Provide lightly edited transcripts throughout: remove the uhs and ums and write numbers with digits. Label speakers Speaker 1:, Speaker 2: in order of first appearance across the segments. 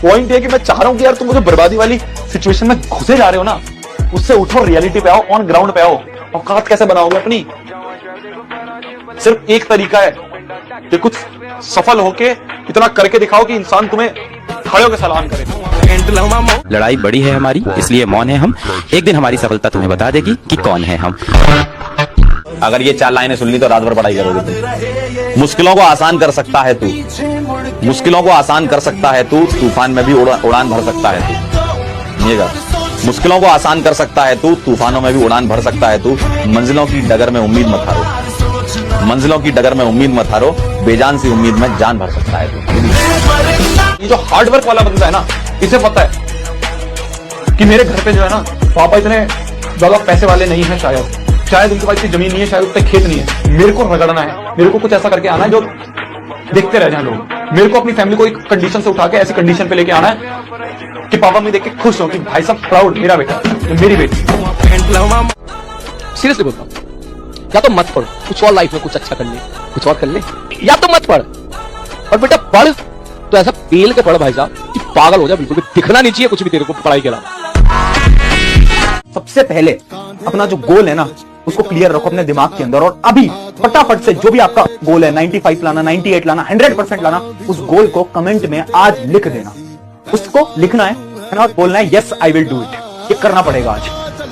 Speaker 1: Point है कि मैं चाह रहा हूं कि यार तुम मुझे बर्बादी वाली सिचुएशन में घुसे जा रहे हो ना, उससे उठो, रियलिटी पे आओ, ऑन ग्राउंड पे आओ। औकात कैसे बनाओगे अपनी? सिर्फ एक तरीका है कि कुछ सफल होके इतना करके दिखाओ कि इंसान तुम्हें खड़े होकर सलाम करे।
Speaker 2: लड़ाई बड़ी है हमारी, इसलिए मौन है हम। एक दिन हमारी सफलता तुम्हें बता देगी कि कौन है हम।
Speaker 3: अगर ये 4 लाइनें सुन ली तो रात भर पढ़ाई करोगे तुम। मुश्किलों को आसान कर सकता है तू, मुश्किलों को आसान कर सकता है तू, तूफान में भी उड़ान भर सकता है तू। ये मुश्किलों को आसान कर सकता है तू, तूफानों में भी उड़ान भर सकता है तू। मंजिलों की डगर में उम्मीद मत हारो, मंजिलों की डगर में उम्मीद मत हारो, बेजान सी उम्मीद में जान भर सकता है तू।
Speaker 1: ये जो हार्डवर्क वाला बंदा है ना, इसे पता है कि मेरे घर पे जो है ना पापा इतने ज्यादा पैसे वाले नहीं है, शायद उनके पास इतनी जमीन नहीं है, शायद उतने खेत नहीं है। मेरे को रगड़ना है, मेरे को कुछ ऐसा करके आना है जो देखते रह जाए लोग। मेरे को अपनी फैमिली को एक कंडीशन से उठा के ऐसी कंडीशन पे लेके आना है कि पापा मुझे देख के खुश हो कि भाई साहब प्राउड, मेरा बेटा, मेरी बेटी।
Speaker 4: सीरियसली बोलता हूं, या तो मत पढ़, कुछ और लाइफ में कुछ अच्छा कर ले, कुछ और कर ले, या तो मत पढ़। और बेटा पढ़ तो ऐसा पेल के पढ़ भाई साहब कि पागल हो जाए, बिल्कुल भी दिखना नहीं चाहिए कुछ भी तेरे को पढ़ाई के अलावा।
Speaker 5: सबसे पहले अपना जो गोल है ना उसको क्लियर रखो अपने दिमाग के अंदर, और अभी फटाफट से जो भी आपका गोल है 95 लाना, 98 लाना, 100% लाना, उस गोल को कमेंट में आज लिख देना। उसको लिखना है ना, और बोलना है yes I will do it. ये करना पड़ेगा आज।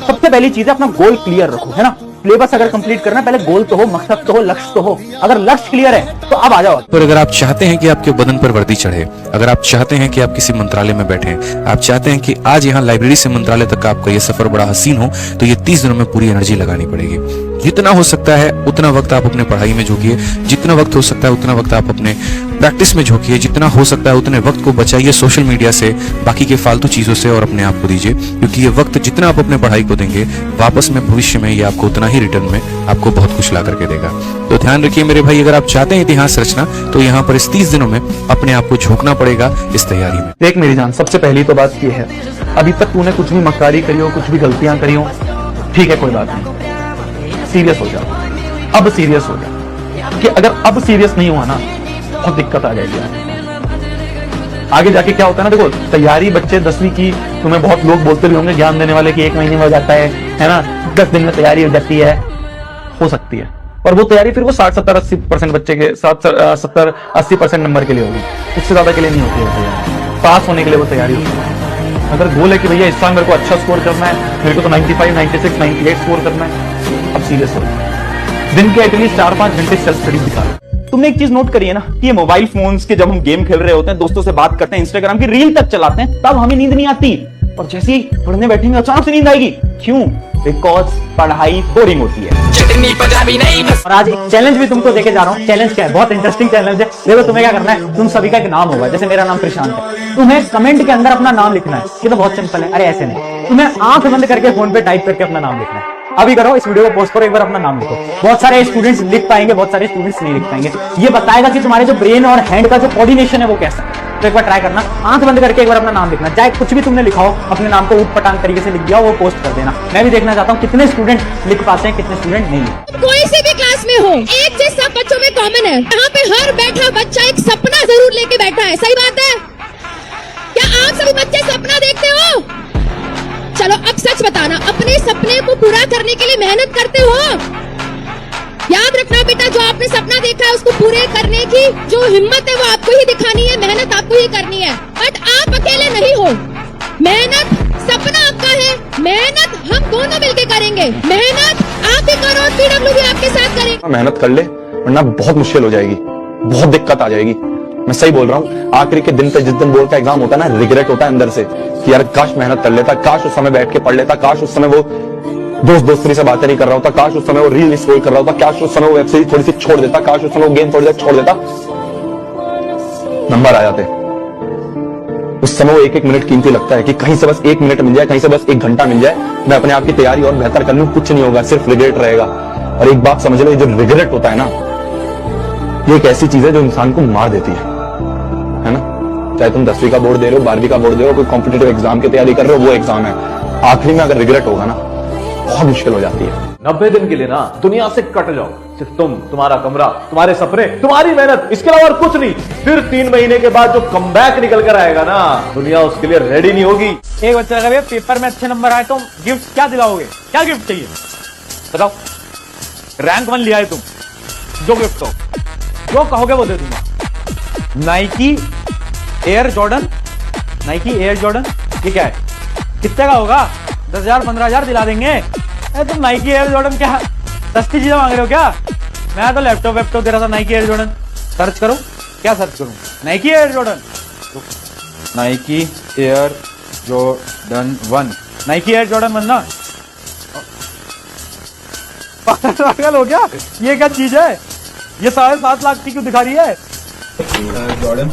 Speaker 5: सबसे पहली चीज है अपना गोल क्लियर रखो, है ना। सिलेबस अगर कंप्लीट करना है, पहले गोल तो हो, मकसद तो हो, लक्ष्य तो हो। अगर लक्ष्य क्लियर है तो अब आ जाओ।
Speaker 6: और अगर आप चाहते हैं कि आपके बदन पर वर्दी चढ़े, अगर आप चाहते हैं कि आप किसी मंत्रालय में बैठे, आप चाहते हैं कि आज यहाँ लाइब्रेरी से मंत्रालय तक आपका ये सफर बड़ा हसीन हो, तो ये 30 दिनों में पूरी एनर्जी लगानी पड़ेगी। जितना हो सकता है उतना वक्त आप अपने पढ़ाई में झोंकिए, जितना वक्त हो सकता है उतना वक्त आप अपने प्रैक्टिस में झोंकिए, जितना हो सकता है उतने वक्त को बचाइए सोशल मीडिया से, बाकी के फालतू चीजों से, और अपने आप को दीजिए। क्योंकि ये वक्त जितना आप अपने पढ़ाई को देंगे, वापस में भविष्य में ये आपको उतना ही रिटर्न में आपको बहुत कुछ ला करके देगा। तो ध्यान रखिए मेरे भाई, अगर आप चाहते हैं इतिहास रचना, तो यहाँ पर इस 30 दिनों में अपने आप को झोंकना पड़ेगा इस तैयारी में।
Speaker 1: देख मेरी जान, सबसे पहली तो बात ये है, अभी तक तूने कुछ भी मक्कारी करी हो, कुछ भी गलतियां करी हो, ठीक है, कोई बात नहीं, सीरियस हो जाओ। अब सीरियस हो जाओ, क्योंकि अगर अब सीरियस नहीं हुआ ना, बहुत दिक्कत आ जाएगी आगे जाके। क्या होता है ना, देखो तैयारी बच्चे 10वीं की, तुम्हें बहुत लोग बोलते भी होंगे ज्ञान देने वाले कि 1 महीने में हो जाता है ना, 10 दिन में तैयारी हो जाती है, हो सकती है। और वो तैयारी फिर वो 60-70-80% बच्चे के 70-80% नंबर के लिए होगी, उससे ज्यादा के लिए नहीं होती है। पास होने के लिए वो तैयारी होती है। अगर गोल है कि भैया इस साल मेरे को अच्छा स्कोर करना है, मेरे को तो 95, 96, 98 स्कोर करना है, अब सीरियस हो। दिन के एटलीस्ट 4-5 घंटे सेल्फ स्टडी दिखा।
Speaker 5: तुमने एक चीज नोट करी है ना कि ये मोबाइल फोन्स के जब हम गेम खेल रहे होते हैं, दोस्तों से बात करते हैं, इंस्टाग्राम की रील तक चलाते हैं, तब हमें नींद नहीं आती, और जैसे ही पढ़ने बैठेंगे अचानक से नींद आएगी। क्यों? बिकॉज पढ़ाई बोरिंग होती है। और आज एक चैलेंज भी तुमको देके जा रहा हूँ। चैलेंज क्या है? बहुत इंटरेस्टिंग चैलेंज है। देखो तुम्हें क्या करना है, तुम सभी का एक नाम होगा, जैसे मेरा नाम प्रशांत है, तुम्हें कमेंट के अंदर अपना नाम लिखना है। ये तो बहुत सिंपल है। अरे ऐसे नहीं, तुम्हें आंख बंद करके फोन पे टाइप करके अपना नाम लिखना है। अभी करो, इस वीडियो को पोस्ट करो, एक बार अपना नाम लिखो। बहुत सारे स्टूडेंट्स लिख पाएंगे, बहुत सारे स्टूडेंट्स नहीं लिख पाएंगे। ये बताएगा कि तुम्हारे जो ब्रेन और हैंड का जो कोऑर्डिनेशन है वो कैसा है। तो एक बार ट्राई करना, आंख बंद करके एक बार अपना नाम लिखना। चाहे कुछ भी तुमने लिखा हो, अपने नाम को ऊट पटांग तरीके से लिख दिया, वो पोस्ट कर देना। मैं भी देखना चाहता हूँ कितने स्टूडेंट लिख पाते हैं, कितने स्टूडेंट नहीं लिखते।
Speaker 7: कोई से भी क्लास में हो, एक चीज सब बच्चों में कॉमन है, यहाँ पे हर बैठा बच्चा एक सपना जरूर लेके बैठा है। सही बात है? क्या आप सभी बच्चे सपना देखते हो? चलो अब सच बताना, अपने सपने को पूरा करने के लिए मेहनत करते हो? याद रखना बेटा, जो आपने सपना देखा है उसको पूरे करने की जो हिम्मत है वो आपको ही दिखानी है, मेहनत आपको ही करनी है। बट आप अकेले नहीं हो। मेहनत, सपना आपका है, मेहनत हम दोनों मिलके करेंगे। मेहनत आप भी करो और PW भी आपके साथ करें।
Speaker 1: मेहनत कर ले, वरना बहुत मुश्किल हो जाएगी, बहुत दिक्कत आ जाएगी। मैं सही बोल रहा हूँ। आखिरी के दिन पे जिस दिन बोर्ड का एग्जाम होता है ना, रिग्रेट होता है अंदर से कि यार काश मेहनत कर लेता, काश उस समय बैठ के पढ़ लेता, काश उस समय वो दोस्ती से बातें नहीं कर रहा होता, काश उस समय वो रील स्क्रॉल कर रहा होता, काश उस समय वो वेब सीरीज थोड़ी सी छोड़ देता, काश उस समय वो गेम थोड़ी देर छोड़ देता, नंबर आ जाते। उस समय वो 1-1 मिनट कीमती लगता है कि कहीं से बस 1 मिनट मिल जाए, कहीं से बस 1 घंटा मिल जाए, मैं अपने आप की तैयारी और बेहतर कर लूं। कुछ नहीं होगा, सिर्फ रिग्रेट रहेगा। और एक बात समझ लो, ये जो रिग्रेट होता है ना, ये एक ऐसी चीज है जो इंसान को मार देती है ना। चाहे तुम 10वीं का बोर्ड दे रहे हो, 12वीं का बोर्ड दे रहे हो, कोई कॉम्पिटिटिव एग्जाम की तैयारी कर रहे हो, वो एग्जाम है, आखिरी में अगर रिग्रेट होगा ना, बहुत मुश्किल हो जाती है।
Speaker 8: 90 दिन के लिए ना दुनिया से कट जाओ,
Speaker 5: सिर्फ तुम, तुम्हारा कमरा, तुम्हारे सपने, तुम्हारी मेहनत, इसके अलावा और कुछ नहीं। फिर 3 महीने के बाद जो कमबैक निकल कर आएगा ना, दुनिया उसके लिए रेडी नहीं होगी।
Speaker 8: एक बच्चा अगर पेपर में अच्छे नंबर आए तो गिफ्ट क्या दिलाओगे? क्या गिफ्ट चाहिए बताओ? रैंक 1 लिया है तुम, जो गिफ्ट हो, जो कहोगे वो दे दूंगा। Nike air Jordan, Nike air Jordan, ये क्या है? कितने का होगा? 10,000 15,000 दिला देंगे। तुम नाइकी एयर जॉर्डन क्या सस्ती चीजें मांग रहे हो क्या? मैं तो लैपटॉप दे रहा था। नाइकी एयर जॉर्डन सर्च करो, क्या सर्च करूं? Nike air Jordan, Nike air Jordan 1, Nike air Jordan 1 ना। पागल हो गया? ये क्या चीज है? ये 7.5 लाख की क्यों दिखा रही है?
Speaker 5: जॉर्डन,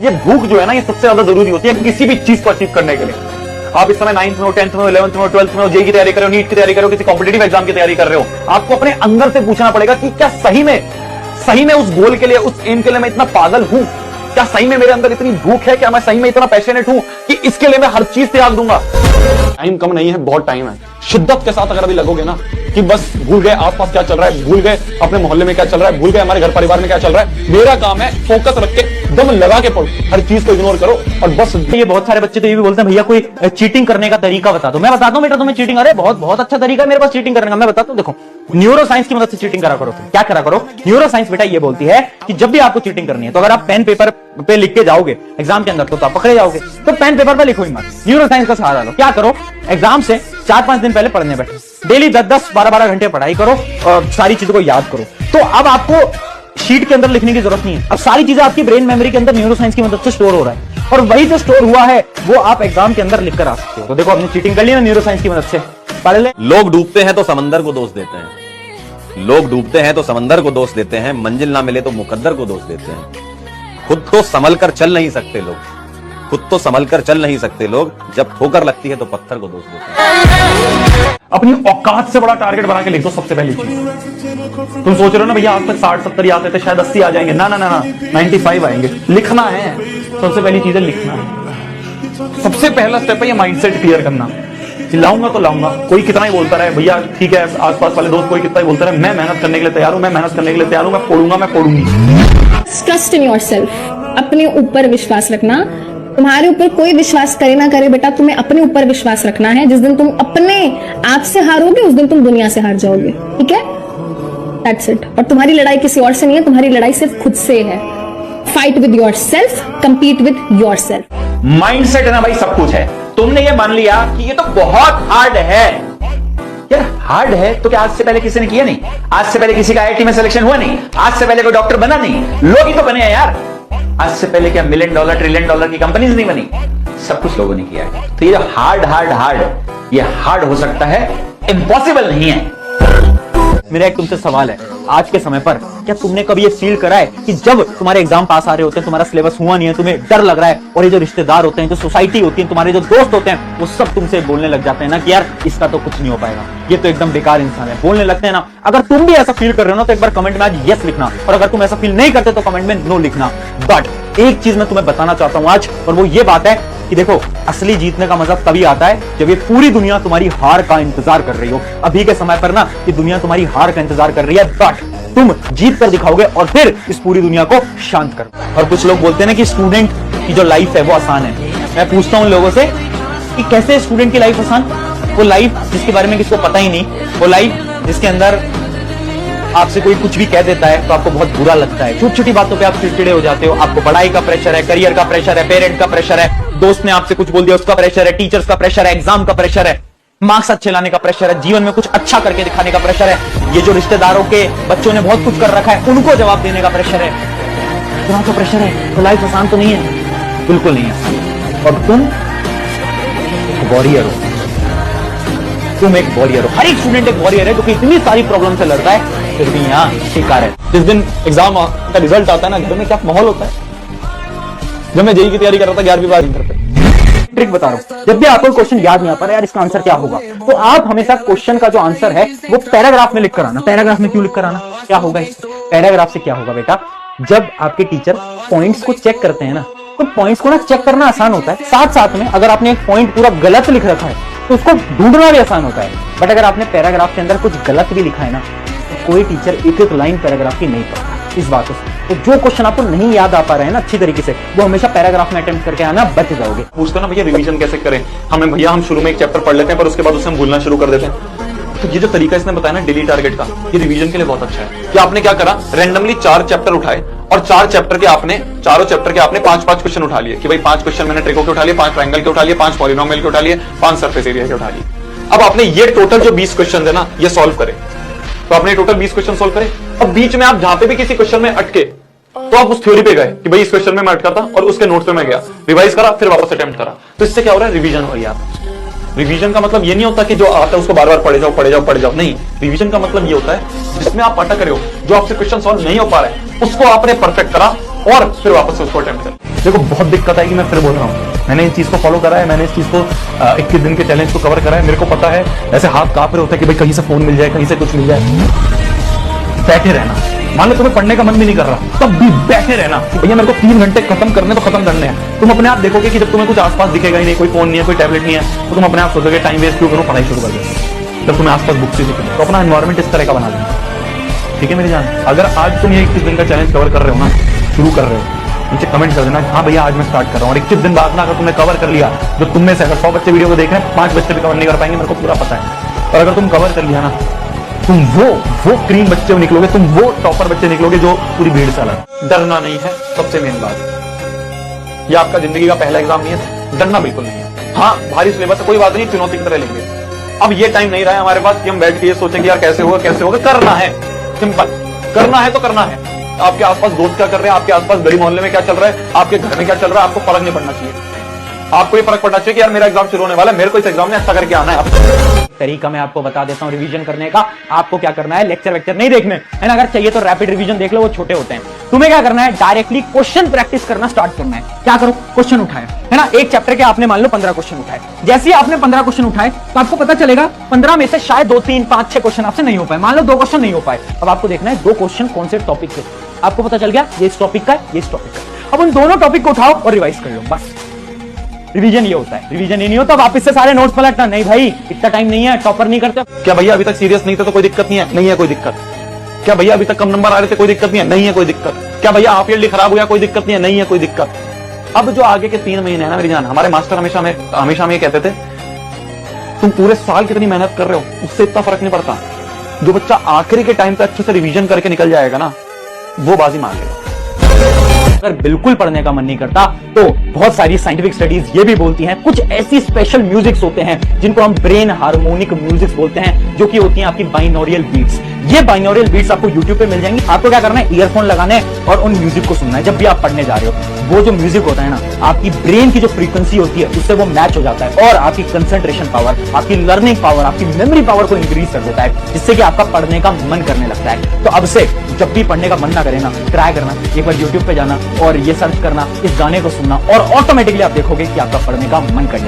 Speaker 5: ये भूख जो है ना, ये सबसे ज्यादा जरूरी होती है किसी भी चीज को अचीव करने के लिए। आप इस समय 9th में हो, 10th में हो, 11th में हो, 12th में हो, जेई की तैयारी कर रहे हो, नीट की तैयारी कर रहे हो, किसी कॉम्पिटिटिव एग्जाम की तैयारी कर रहे हो, आपको अपने अंदर से पूछना पड़ेगा कि क्या सही में उस गोल के लिए, उस एम के लिए मैं इतना पागल हूं? क्या सही में मेरे अंदर इतनी भूख है? क्या मैं सही में इतना पैशनेट हूं कि इसके लिए मैं हर चीज त्याग दूंगा? टाइम कम नहीं है, बहुत टाइम है। शिद्दत के साथ अगर अभी लगोगे ना कि बस भूल गए आसपास क्या चल रहा है, भूल गए अपने मोहल्ले में क्या चल रहा है, भूल गए हमारे घर परिवार में क्या चल रहा है, मेरा काम है फोकस रख के दम लगा के पढ़ो, हर चीज को इग्नोर करो और बस।
Speaker 8: ये बहुत सारे बच्चे तो ये भी बोलते हैं भैया कोई चीटिंग करने का तरीका बता दो। मैं बताता हूँ बेटा तुम्हें चीटिंग, अरे बहुत अच्छा तरीका है मेरे पास चीटिंग करने का। मैं बताता हूँ, देखो न्यूरो साइंस की मदद से चीटिंग करा करो। तुम क्या करा करो? न्यूरो साइंस बेटा ये बोलती है कि जब भी आपको चीटिंग करनी है तो अगर आप पेन पेपर पे लिख के जाओगे एग्जाम के अंदर तो आप पकड़े जाओगे, तो पेन पेपर पे लिखो ही मत, न्यूरो साइंस का सहारा लो। क्या करो? एग्जाम से 4-5 दिन पहले पढ़ने बैठो, डेली 10-10 12-12 घंटे पढ़ाई करो और सारी चीजों को याद करो। तो अब आपको शीट के अंदर लिखने की जरूरत नहीं है, अब सारी चीजें आपकी ब्रेन मेमोरी के अंदर न्यूरो साइंस की मदद से स्टोर हो रहा है और वही जो स्टोर हुआ है वो आप एग्जाम के अंदर लिख कर आ सकते हो। तो देखो आपने चीटिंग कर ली ना न्यूरो साइंस की मदद से। पढ़ ले।
Speaker 3: लोग डूबते हैं तो समंदर को दोष देते हैं, लोग डूबते हैं तो समंदर को दोष देते हैं, मंजिल ना मिले तो मुकद्दर को दोष देते हैं। खुद तो संभल कर चल नहीं सकते लोग, खुद तो संभल कर चल नहीं सकते लोग, जब ठोकर लगती है तो पत्थर को दोष देते हैं।
Speaker 1: अपनी औकात से बड़ा टारगेट बना के लिख दो। सबसे पहली चीज, तुम सोच रहे हो ना भैया आज तक 60-70 आते थे, शायद 80 आ जाएंगे, ना 95 आएंगे। लिखना है, सबसे पहली चीज है लिखना है। सबसे पहला स्टेप है ये माइंडसेट क्लियर करना। लाऊंगा तो लाऊंगा, कोई कितना ही बोलता रहे भैया, ठीक है आसपास वाले दोस्त कोई कितना ही बोलता रहे, मैं मेहनत करने के लिए तैयार हूं, मैं मेहनत करने के लिए तैयार हूं, मैं पढ़ूंगा, मैं पढ़ूंगी।
Speaker 7: ट्रस्ट इन योरसेल्फ, अपने ऊपर विश्वास रखना। तुम्हारे ऊपर कोई विश्वास करे ना करे बेटा, तुम्हें अपने ऊपर विश्वास रखना है। जिस दिन तुम अपने आप से हारोगे उस दिन तुम दुनिया से हार जाओगे, ठीक है? That's it. और तुम्हारी लड़ाई किसी और से नहीं है, तुम्हारी लड़ाई सिर्फ खुद से है। Fight with yourself, compete with yourself.
Speaker 5: Mindset है ना भाई, सब कुछ है। तुमने ये मान लिया कि ये तो बहुत हार्ड है। यार हार्ड है तो क्या आज से पहले किसी ने किया नहीं? आज से पहले किसी का आईआईटी में सिलेक्शन हुआ नहीं? आज से पहले कोई डॉक्टर बना नहीं? लोग ही तो बने हैं यार। आज से पहले क्या $1 मिलियन ट्रिलियन डॉलर की कंपनीज नहीं बनी? सब कुछ लोगों ने किया है। तो ये हार्ड ये हार्ड हो सकता है, इम्पॉसिबल नहीं है। मेरा एक तुमसे सवाल है, आज के समय पर क्या तुमने कभी ये फील करा है कि जब तुम्हारे एग्जाम पास आ रहे होते हैं, तुम्हारा सिलेबस हुआ नहीं है, तुम्हें डर लग रहा है और ये जो रिश्तेदार होते हैं, जो सोसाइटी होती है, तुम्हारे जो दोस्त होते हैं, वो सब तुमसे बोलने लग जाते हैं ना कि यार इसका तो कुछ नहीं हो पाएगा, ये तो एकदम बेकार इंसान है, बोलने लगते हैं ना। अगर तुम भी ऐसा फील कर रहे हो ना तो एक बार कमेंट में आज यस लिखना, और अगर तुम ऐसा फील नहीं करते तो कमेंट में नो लिखना। बट एक चीज मैं तुम्हें बताना चाहता हूं आज, और वो ये बात है कि देखो असली जीतने का मजा तभी आता है जब ये पूरी दुनिया तुम्हारी हार का इंतजार कर रही हो। अभी के समय पर ना ये दुनिया तुम्हारी हार का इंतजार कर रही है, बट तुम जीत कर दिखाओगे और फिर इस पूरी दुनिया को शांत करो। और कुछ लोग बोलते हैं ना कि स्टूडेंट की जो लाइफ है वो आसान है। मैं पूछता हूं लोगों से कि कैसे स्टूडेंट की लाइफ आसान? वो लाइफ जिसके बारे में किसको पता ही नहीं, वो लाइफ जिसके अंदर आपसे कोई कुछ भी कह देता है तो आपको बहुत बुरा लगता है, छोटी छोटी बातों पे आप चिड़चिड़े हो जाते हो। आपको पढ़ाई का प्रेशर है, करियर का प्रेशर है, पेरेंट का प्रेशर है, दोस्त ने आपसे कुछ बोल दिया उसका प्रेशर है, टीचर्स का प्रेशर है, एग्जाम का प्रेशर है, मार्क्स अच्छे लाने का प्रेशर है, जीवन में कुछ अच्छा करके दिखाने का प्रेशर है, ये जो रिश्तेदारों के बच्चों ने बहुत कुछ कर रखा है उनको जवाब देने का प्रेशर है, इतना तो प्रेशर है। तो लाइफ आसान तो नहीं है, बिल्कुल नहीं है। और तुम वॉरियर हो, तुम एक वॉरियर हो। हर एक स्टूडेंट एक वॉरियर है जो कि इतनी सारी प्रॉब्लम से लड़ता है फिर भी यहाँ शिकार है। जिस दिन एग्जाम का रिजल्ट आता है ना, घर में क्या माहौल होता है। जब मैं जेईई की तैयारी कर रहा था 11वीं बार घर पे, ट्रिक बता रहा हूं, जब भी आपको क्वेश्चन याद नहीं आता है यार इसका आंसर क्या होगा, तो आप हमेशा क्वेश्चन का जो आंसर है वो पैराग्राफ में लिख कर आना। पैराग्राफ में क्यों लिख कर आना? क्या होगा इस पैराग्राफ से? क्या होगा बेटा, जब आपके टीचर पॉइंट्स को चेक करते हैं ना, तो पॉइंट्स को ना चेक करना आसान होता है। साथ साथ में अगर आपने एक पॉइंट पूरा गलत लिख रखा है
Speaker 8: तो उसको ढूंढना भी आसान होता है। बट अगर आपने पैराग्राफ के अंदर कुछ गलत भी लिखा है ना, तो कोई टीचर एक एक लाइन पैराग्राफ की नहीं पढ़ता इस बातों से। तो जो क्वेश्चन आपको नहीं याद आ पा रहे हैं ना अच्छी तरीके से, वो हमेशा पैराग्राफ में अटेम्प्ट करके आना, बच जाओगे।
Speaker 5: पूछते ना भैया रिवीजन कैसे करें, हम शुरू में एक चैप्टर पढ़ लेते हैं पर उसके बाद उसे हम भूलना शुरू कर देते हैं। तो ये जो तरीका इसने बताया ना डेली टारगेट का, ये रिवीजन के लिए बहुत अच्छा है। कि आपने क्या करा, रैंडमली 4 चैप्टर उठाए और चारों चैप्टर के आपने 5-5 क्वेश्चन उठा लिए कि भाई 5 क्वेश्चन मैंने ट्रिको के उठा लिए, 5 ट्रायंगल के उठा लिए, 5 पॉलिनोमियल के उठा लिए, 5 सरफेस एरिया के उठा लिए। अब आपने ये टोटल जो 20 क्वेश्चन है ना, ये सॉल्व करे। तो आपने टोटल 20 क्वेश्चन सॉल्व करे। अब बीच में आप जहां पे भी किसी क्वेश्चन में अटके तो आप उस थ्योरी पे गए कि भाई इस क्वेश्चन में मैं अटका था और उसके नोट्स पे मैं गया, रिवाइज करा, फिर वापस अटेम्प्ट करा। तो इससे क्या हो रहा है, रिवीजन हो रही है आपकी। रिवीजन का मतलब ये नहीं होता कि जो आता है उसको बार बार पढ़े जाओ। नहीं, रिवीजन का मतलब ये होता है जिसमें आप अटक रहे हो, जो आपसे क्वेश्चन सॉल्व नहीं हो पा रहे हैं, उसको आपने परफेक्ट करा और फिर वापस से उसको अटेम्प्ट करा।
Speaker 1: देखो बहुत दिक्कत है कि मैं फिर बोल रहा हूँ, मैंने इस चीज को फॉलो करा है, मैंने इस चीज को 21 दिन के चैलेंज को कवर करा है। मेरे को पता है ऐसे हाथ कांप रहे होते हैं कि भाई कहीं से फोन मिल जाए, कहीं से कुछ मिल जाए। बैठे रहना, मान लो तुम्हें पढ़ने का मन भी नहीं कर रहा, तब भी बैठे रहना कि भैया मेरे को 3 घंटे खत्म करने तो खत्म करने हैं। तुम अपने आप देखोगे कि जब तुम्हें कुछ आसपास दिखेगा ही नहीं, कोई फोन नहीं है, कोई टैबलेट नहीं है, तो तुम अपने आप सोचोगे टाइम वेस्ट क्यों करो, पढ़ाई शुरू कर दो। जब तुम्हें आसपास बुक्स ही दिखेंगे तो अपना एनवायरमेंट इस तरह का बना देना। ठीक है मेरी जान, अगर आज तुम ये 21 दिन का चैलेंज कवर कर रहे हो ना, शुरू कर रहे हो, नीचे कमेंट कर देना हाँ भैया आज मैं स्टार्ट कर रहा हूँ। और 21 दिन बाद ना अगर तुमने कवर कर लिया, जो तुमने से अगर 100 बच्चे वीडियो को देख रहे हैं, 5 बच्चे भी कवर नहीं कर पाएंगे, मेरे को पूरा पता है। और अगर तुम कवर कर लिया ना, तुम वो क्रीम बच्चे निकलोगे, तुम वो टॉपर बच्चे निकलोगे जो पूरी भीड़ से अलग। डरना नहीं है सबसे मेन बात। ये आपका जिंदगी का पहला एग्जाम नहीं है, डरना बिल्कुल नहीं है। हाँ भारी सिलेबस है, कोई बात नहीं, चुनौती की तरह लेंगे। अब ये टाइम नहीं रहा है हमारे पास कि हम बैठ के ये सोचें कि यार कैसे होगा। करना है, सिंपल करना है तो करना है। आपके आसपास दोस्त क्या कर रहे हैं, आपके आसपास गली मोहल्ले में क्या चल रहा है, आपके घर में क्या चल रहा है, आपको फर्क नहीं पड़ना चाहिए। आपको ये फर्क पड़ना चाहिए कि यार मेरा एग्जाम शुरू होने वाला है, मेरे को इस एग्जाम में अच्छा करके आना है।
Speaker 8: तरीका मैं आपको बता देता हूं रिवीजन करने का। आपको क्या करना है, लेक्चर वेक्चर नहीं देखने है ना, अगर चाहिए तो रैपिड रिवीजन देख लो, वो छोटे होते हैं। तुम्हें क्या करना है, डायरेक्टली क्वेश्चन प्रैक्टिस करना स्टार्ट करना है। क्या करो, क्वेश्चन उठाए है ना, एक चैप्टर के आपने मान लो 15 क्वेश्चन उठाए। जैसे ही आपने 15 क्वेश्चन उठाए तो आपको पता चलेगा 15 में से शायद 2, 3, 5, 6 क्वेश्चन आपसे नहीं हो पाए। मान लो 2 क्वेश्चन नहीं हो पाए, अब आपको देखना है 2 क्वेश्चन कौन से टॉपिक से। आपको पता चल गया ये इस टॉपिक का है, ये इस टॉपिक का। अब उन दोनों टॉपिक को उठाओ और रिवाइज कर लो, बस। रिवीजन ये होता है। रिवीजन ये नहीं होता वापस से सारे नोट्स पलटना, नहीं भाई इतना टाइम नहीं है, टॉपर नहीं करते।
Speaker 1: क्या भैया अभी तक सीरियस नहीं थे तो कोई दिक्कत नहीं है? नहीं है कोई दिक्कत। क्या भैया अभी तक कम नंबर आ रहे थे, कोई दिक्कत नहीं है? नहीं है कोई दिक्कत। क्या भैया हाफ ईयरली खराब हुआ, कोई दिक्कत नहीं है? नहीं है कोई दिक्कत। अब जो आगे के 3 महीने है ना मेरी जान, हमारे मास्टर हमेशा हमें कहते थे तुम पूरे साल कितनी मेहनत कर रहे हो उससे इतना फर्क नहीं पड़ता। जो बच्चा आखिरी के टाइम पे अच्छे से रिवीजन करके निकल जाएगा ना, वो बाजी मार लेगा।
Speaker 8: अगर बिल्कुल पढ़ने का मन नहीं करता तो बहुत सारी साइंटिफिक स्टडीज ये भी बोलती हैं कुछ ऐसी स्पेशल म्यूजिक्स होते हैं जिनको हम ब्रेन हार्मोनिक म्यूजिक्स बोलते हैं, जो कि होती हैं आपकी बाइनोरियल बीट्स। ये बाइनोरियल बीट्स आपको YouTube पे मिल जाएंगी। आपको क्या करना है, ईयरफोन लगाना है और उन म्यूजिक को सुनना है जब भी आप पढ़ने जा रहे हो। वो जो म्यूजिक होता है ना, आपकी ब्रेन की जो फ्रीक्वेंसी होती है उससे वो मैच हो जाता है और आपकी कंसंट्रेशन पावर, आपकी लर्निंग पावर, आपकी मेमोरी पावर को इंक्रीज कर देता है, जिससे कि आपका पढ़ने का मन करने लगता है। तो अब से जब भी पढ़ने का मन ना करे ना, ट्राई करना, एक बार YouTube पे जाना और ये सर्च करना, इस गाने को सुनना और ऑटोमेटिकली आप देखोगे कि आपका पढ़ने का मन करने